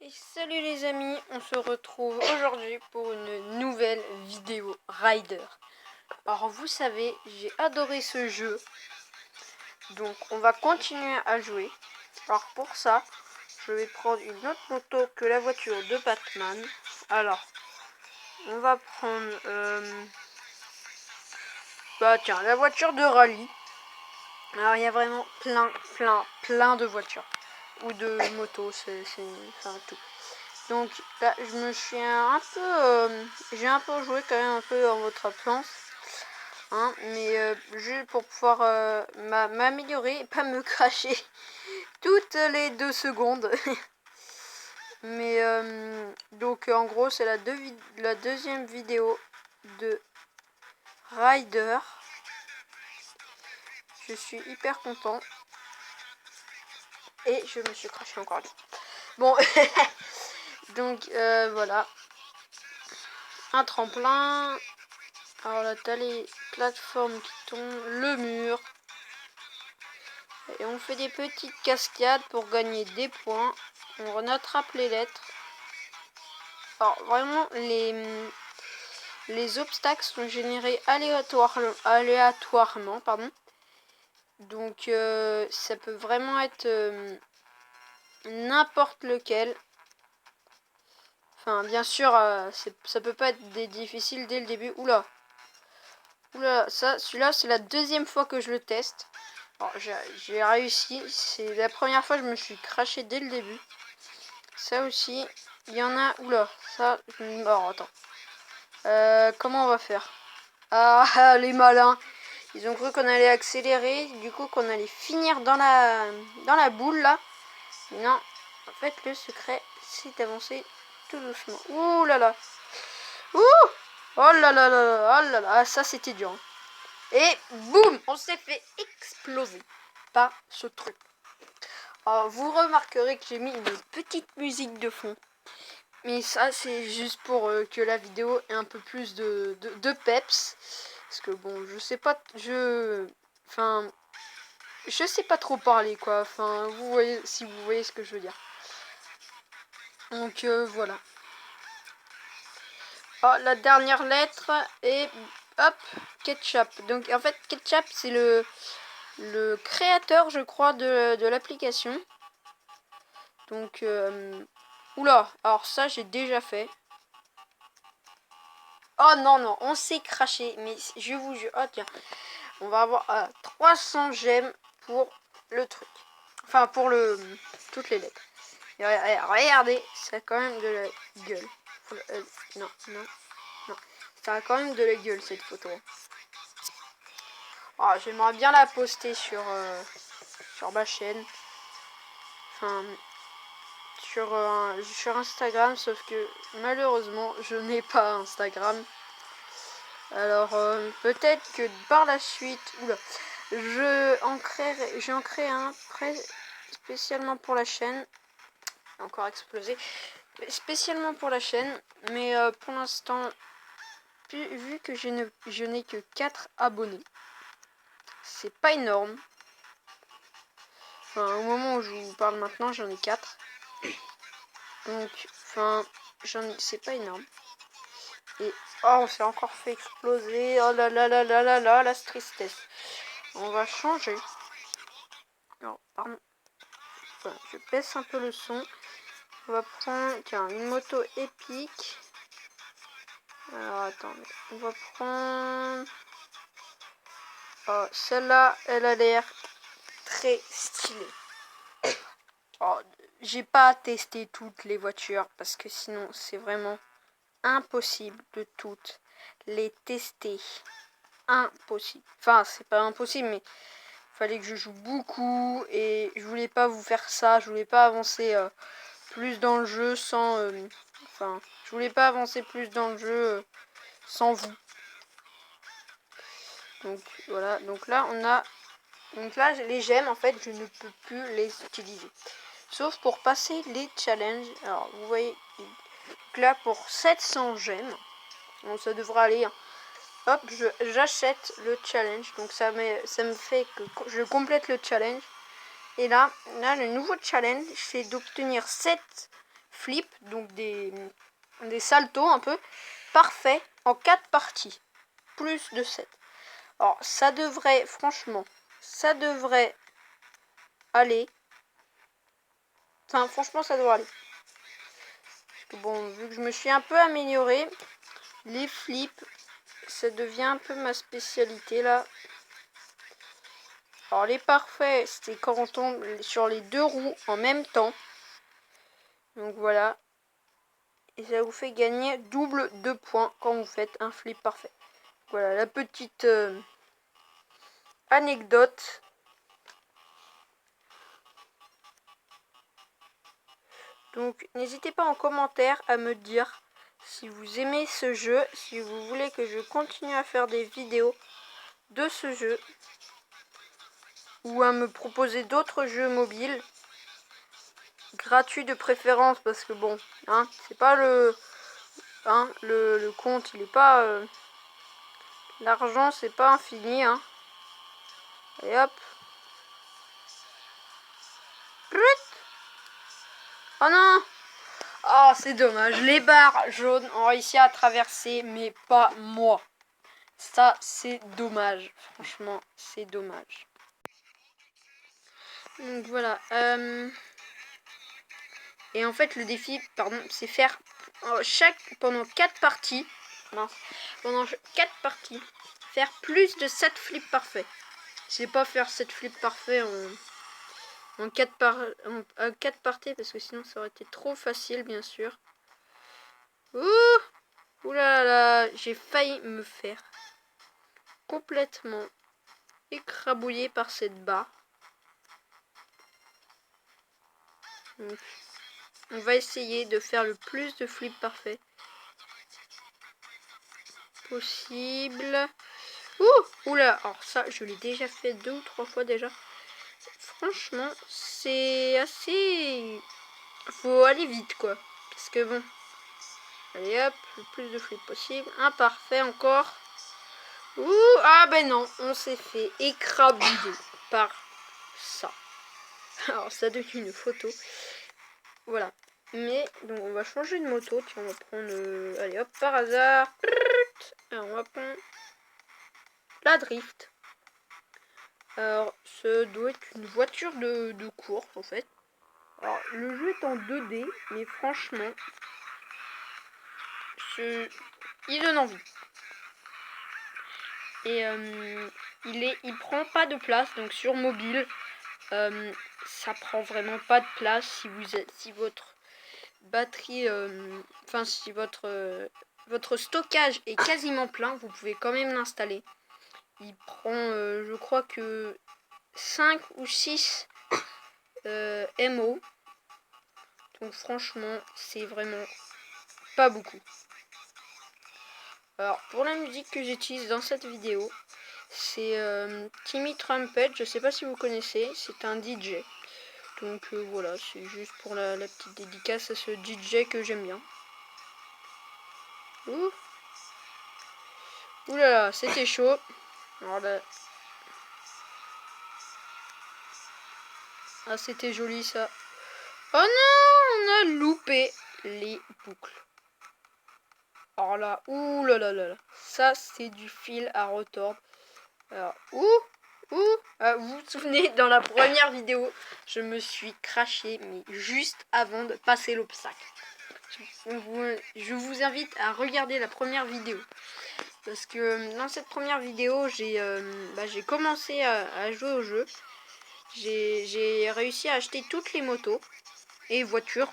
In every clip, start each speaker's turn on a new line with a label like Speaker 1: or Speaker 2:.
Speaker 1: Et salut les amis, on se retrouve aujourd'hui pour une nouvelle vidéo Rider. Alors vous savez, j'ai adoré ce jeu, donc on va continuer à jouer. Alors pour ça, je vais prendre une autre moto que la voiture de Batman. Alors, on va prendre, bah tiens, la voiture de rallye. Alors il y a vraiment plein de voitures ou de motos, c'est enfin tout. Donc là, je me suis un peu, j'ai un peu joué quand même un peu en votre absence, hein, mais juste pour pouvoir m'améliorer et pas me cracher toutes les 2 secondes. Mais donc en gros, c'est la deuxième vidéo de Rider. Je suis hyper content. Et je me suis craché encore une fois. Bon, donc voilà. Un tremplin. Alors là, t'as les plateformes qui tombent, le mur. Et on fait des petites cascades pour gagner des points. On attrape les lettres. Alors vraiment, les obstacles sont générés aléatoirement, pardon. Donc ça peut vraiment être n'importe lequel. Enfin, bien sûr, ça peut pas être des difficiles dès le début. Oula, celui-là, c'est la deuxième fois que je le teste. Alors, j'ai réussi. C'est la première fois que je me suis craché dès le début. Ça aussi, il y en a. Oula, ça. Alors, attends. Comment on va faire? Ah, les malins. Ils ont cru qu'on allait accélérer. Du coup, qu'on allait finir dans la boule là. Non. En fait, le secret, c'est d'avancer tout doucement. Ouh là là. Ouh. Oh là là là là. Oh là là. Ah, ça, c'était dur. Et boum, on s'est fait exploser par ce truc. Alors, vous remarquerez que j'ai mis une petite musique de fond. Mais ça, c'est juste pour que la vidéo ait un peu plus de peps. Parce que bon, je sais pas, enfin, je sais pas trop parler quoi. Enfin, vous voyez, si vous voyez ce que je veux dire. Donc voilà. Oh, la dernière lettre est hop, ketchup. Donc en fait, ketchup, c'est le créateur, je crois, de l'application. Donc, oula, alors ça, j'ai déjà fait. Oh non, non, on s'est craché. Mais je vous jure, oh tiens, on va avoir 300 gemmes pour le truc. Enfin, pour toutes les lettres. Et regardez, ça a quand même de la gueule. Non, non, non. Ça a quand même de la gueule, cette photo. Oh, j'aimerais bien la poster sur ma chaîne. Enfin, sur Instagram, sauf que malheureusement, je n'ai pas Instagram. Alors, peut-être que par la suite, oula, j'en crée un spécialement pour la chaîne. Encore explosé. Spécialement pour la chaîne, mais pour l'instant, vu que je n'ai que 4 abonnés, c'est pas énorme. Enfin, au moment où je vous parle maintenant, j'en ai 4. Donc, enfin, c'est pas énorme. Et oh, on s'est encore fait exploser. Oh là là là là là là, la tristesse. On va changer. Alors, pardon. Enfin, je baisse un peu le son. On va prendre, tiens, une moto épique. Alors, attendez. On va prendre... Oh, celle-là, elle a l'air très stylée. Oh, j'ai pas testé toutes les voitures parce que sinon, c'est vraiment impossible de toutes les tester. Impossible. Enfin, c'est pas impossible, mais fallait que je joue beaucoup et je voulais pas vous faire ça. Je voulais pas avancer plus dans le jeu sans... enfin, je voulais pas avancer plus dans le jeu sans vous. Donc voilà, donc là on a... Donc là les gemmes en fait je ne peux plus les utiliser. Sauf pour passer les challenges. Alors vous voyez, donc là pour 700 gemmes, bon, ça devrait aller. Hein. Hop, j'achète le challenge. Donc ça me fait que je complète le challenge. Et là le nouveau challenge c'est d'obtenir 7 flips, donc des saltos un peu, parfaits en 4 parties. Plus de 7. Alors, ça devrait, franchement, ça devrait aller. Enfin, franchement, ça devrait aller. Parce que bon, vu que je me suis un peu améliorée, les flips, ça devient un peu ma spécialité là. Alors les parfaits, c'était quand on tombe sur les 2 roues en même temps. Donc voilà. Et ça vous fait gagner double 2 points quand vous faites un flip parfait. Voilà la petite anecdote. Donc n'hésitez pas en commentaire à me dire si vous aimez ce jeu, si vous voulez que je continue à faire des vidéos de ce jeu. Ou à me proposer d'autres jeux mobiles. Gratuits de préférence parce que bon, hein, c'est pas le... Hein, le compte, il est pas... l'argent, c'est pas infini, hein. Et hop. Oh non! Oh, c'est dommage. Les barres jaunes ont réussi à traverser, mais pas moi. Ça, c'est dommage. Franchement, c'est dommage. Donc voilà. Et en fait, le défi, pardon, c'est faire pendant 4 parties. Mince. Pendant 4 parties, faire plus de 7 flips parfaits. C'est pas faire 7 flips parfaits en 4 parties parce que sinon ça aurait été trop facile, bien sûr. Ouh là là, j'ai failli me faire complètement écrabouiller par cette barre. Donc, on va essayer de faire le plus de flips parfaits possible. Oula, alors ça, je l'ai déjà fait 2 ou 3 fois déjà. Franchement, c'est assez... Faut aller vite, quoi. Parce que bon... Allez hop, le plus de flips possible. Imparfait encore. Ah ben non, on s'est fait écrabouiller par ça. Alors ça donne une photo. Voilà. Mais, donc on va changer de moto. Tiens, on va prendre... allez hop, par hasard. Alors, on va prendre la drift. Alors, ce doit être une voiture de course, en fait. Alors, le jeu est en 2D, mais franchement, il donne envie. Et il prend pas de place, donc sur mobile, ça prend vraiment pas de place si votre batterie, si votre stockage est quasiment plein, vous pouvez quand même l'installer. Il prend, je crois que 5 ou 6 MO. Donc franchement, c'est vraiment pas beaucoup. Alors pour la musique que j'utilise dans cette vidéo, c'est Timmy Trumpet, je sais pas si vous connaissez, c'est un DJ. Donc voilà, c'est juste pour la petite dédicace à ce DJ que j'aime bien. Ouh là là, c'était chaud. Alors là... Ah, c'était joli ça. Oh non, on a loupé les boucles. Alors là, ouh là là là là. Ça, c'est du fil à retordre. Alors, vous vous souvenez, dans la première vidéo, je me suis craché, mais juste avant de passer l'obstacle. Je vous invite à regarder la première vidéo. Parce que dans cette première vidéo, j'ai commencé à jouer au jeu. J'ai réussi à acheter toutes les motos et voitures.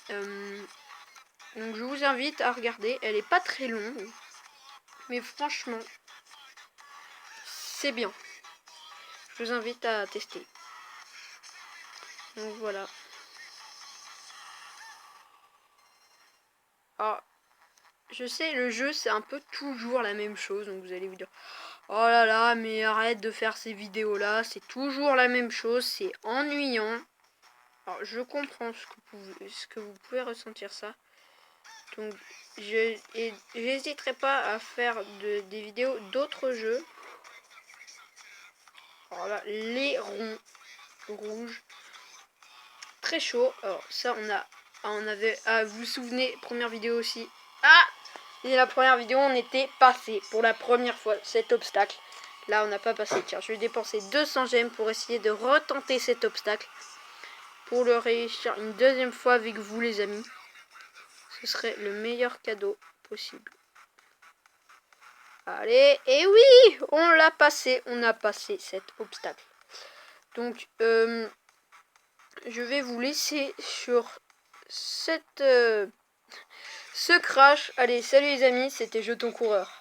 Speaker 1: Donc je vous invite à regarder. Elle est pas très longue. Mais franchement, c'est bien. Je vous invite à tester. Donc voilà. Alors, je sais, le jeu, c'est un peu toujours la même chose. Donc vous allez vous dire, oh là là, mais arrête de faire ces vidéos-là. C'est toujours la même chose. C'est ennuyant. Alors, je comprends ce que vous pouvez ressentir ça. Donc, j'hésiterai pas à faire des vidéos d'autres jeux. Alors là, les ronds rouges. Très chaud. Alors, ça, on a on avait... Ah, vous vous souvenez, première vidéo aussi. Ah! Et la première vidéo, on était passé pour la première fois cet obstacle. Là, on n'a pas passé. Tiens, je vais dépenser 200 gemmes pour essayer de retenter cet obstacle. Pour le réussir une deuxième fois avec vous, les amis. Ce serait le meilleur cadeau possible. Allez, et oui! On l'a passé. On a passé cet obstacle. Donc, je vais vous laisser sur cette... ce crash. Allez, salut les amis, c'était Jeton Coureur.